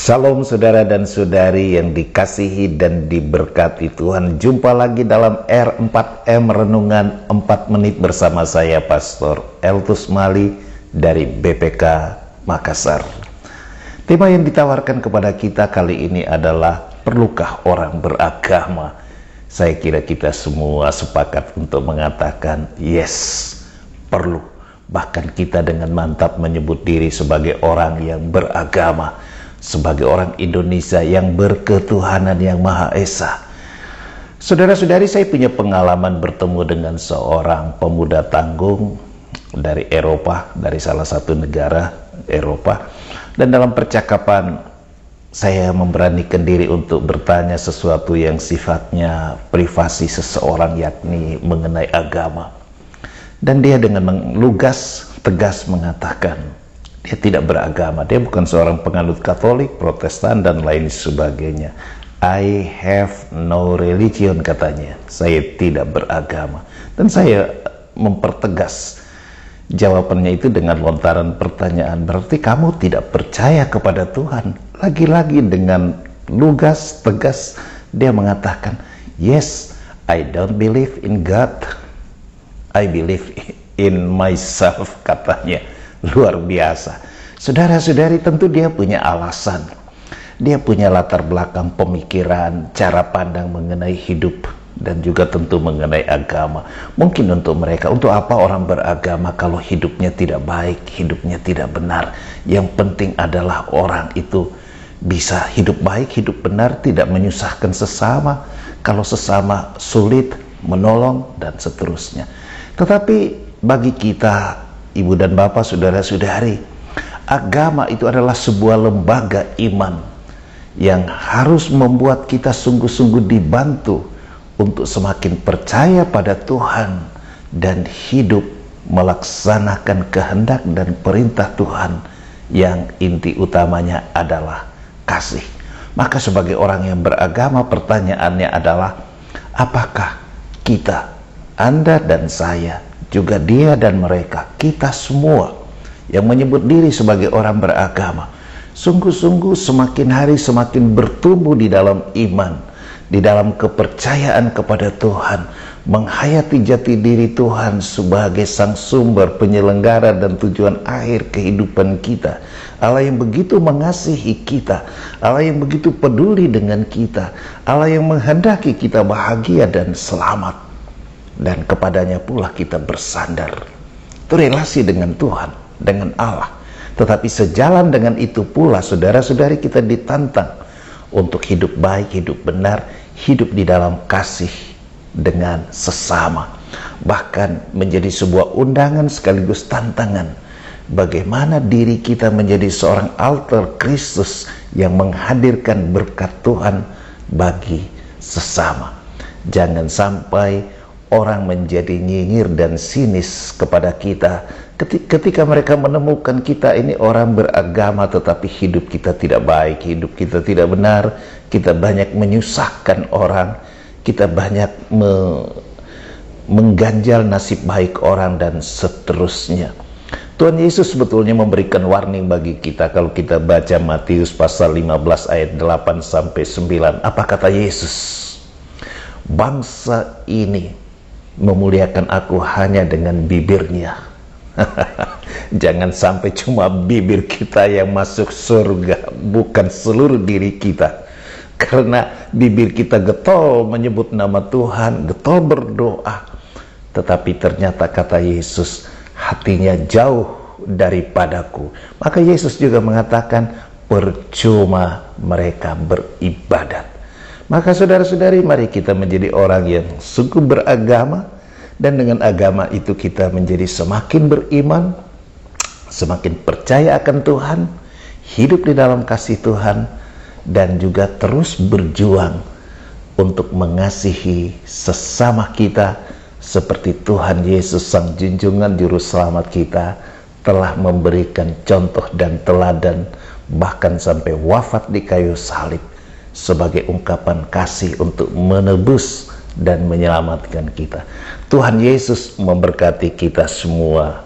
Shalom saudara dan saudari yang dikasihi dan diberkati Tuhan. Jumpa lagi dalam R4M Renungan 4 Menit bersama saya Pastor Eltus Mali dari BPK Makassar. Tema yang ditawarkan kepada kita kali ini adalah perlukah orang beragama? Saya kira kita semua sepakat untuk mengatakan yes, perlu. Bahkan kita dengan mantap menyebut diri sebagai orang yang beragama, sebagai orang Indonesia yang berketuhanan yang Maha Esa. Saudara-saudari, saya punya pengalaman bertemu dengan seorang pemuda tanggung dari Eropa, dari salah satu negara Eropa. Dan dalam percakapan saya memberanikan diri untuk bertanya sesuatu yang sifatnya privasi seseorang, yakni mengenai agama. Dan dia dengan lugas, tegas mengatakan, dia tidak beragama, dia bukan seorang penganut Katolik, Protestan, dan lain sebagainya. I have no religion, katanya. Saya tidak beragama. Dan saya mempertegas jawabannya itu dengan lontaran pertanyaan, berarti kamu tidak percaya kepada Tuhan? Lagi-lagi dengan lugas, tegas, dia mengatakan, yes, I don't believe in God, I believe in myself, katanya. Luar biasa. Saudara-saudari, tentu dia punya alasan. Dia punya latar belakang pemikiran, cara pandang mengenai hidup, dan juga tentu mengenai agama. Mungkin untuk mereka, untuk apa orang beragama kalau hidupnya tidak baik, hidupnya tidak benar? Yang penting adalah orang itu bisa hidup baik, hidup benar, tidak menyusahkan sesama. Kalau sesama sulit, menolong, dan seterusnya. Tetapi bagi kita, Ibu dan Bapak, saudara-saudari, agama itu adalah sebuah lembaga iman yang harus membuat kita sungguh-sungguh dibantu untuk semakin percaya pada Tuhan dan hidup melaksanakan kehendak dan perintah Tuhan yang inti utamanya adalah kasih. Maka sebagai orang yang beragama, pertanyaannya adalah, apakah kita, Anda dan saya, juga dia dan mereka, kita semua yang menyebut diri sebagai orang beragama, sungguh-sungguh semakin hari semakin bertumbuh di dalam iman, di dalam kepercayaan kepada Tuhan, menghayati jati diri Tuhan sebagai sang sumber, penyelenggara, dan tujuan akhir kehidupan kita. Allah yang begitu mengasihi kita, Allah yang begitu peduli dengan kita, Allah yang menghendaki kita bahagia dan selamat, dan kepadanya pula kita bersandar. Itu relasi dengan Tuhan, dengan Allah. Tetapi sejalan dengan itu pula, saudara-saudari, kita ditantang untuk hidup baik, hidup benar, hidup di dalam kasih dengan sesama. Bahkan menjadi sebuah undangan sekaligus tantangan, bagaimana diri kita menjadi seorang altar Kristus yang menghadirkan berkat Tuhan bagi sesama. Jangan sampai orang menjadi nyinyir dan sinis kepada kita ketika mereka menemukan kita ini orang beragama tetapi hidup kita tidak baik, hidup kita tidak benar, kita banyak menyusahkan orang, kita banyak mengganjal nasib baik orang, dan seterusnya. Tuhan Yesus sebetulnya memberikan warning bagi kita. Kalau kita baca Matius pasal 15 ayat 8 sampai 9, apa kata Yesus? Bangsa ini memuliakan aku hanya dengan bibirnya. Jangan sampai cuma bibir kita yang masuk surga, bukan seluruh diri kita. Karena bibir kita getol menyebut nama Tuhan, getol berdoa, tetapi ternyata kata Yesus, hatinya jauh daripadaku. Maka Yesus juga mengatakan, percuma mereka beribadat. Maka saudara-saudari, mari kita menjadi orang yang sungguh beragama, dan dengan agama itu kita menjadi semakin beriman, semakin percaya akan Tuhan, hidup di dalam kasih Tuhan, dan juga terus berjuang untuk mengasihi sesama kita seperti Tuhan Yesus, Sang Junjungan Juru Selamat kita, telah memberikan contoh dan teladan, bahkan sampai wafat di kayu salib, sebagai ungkapan kasih untuk menebus dan menyelamatkan kita. Tuhan Yesus memberkati kita semua.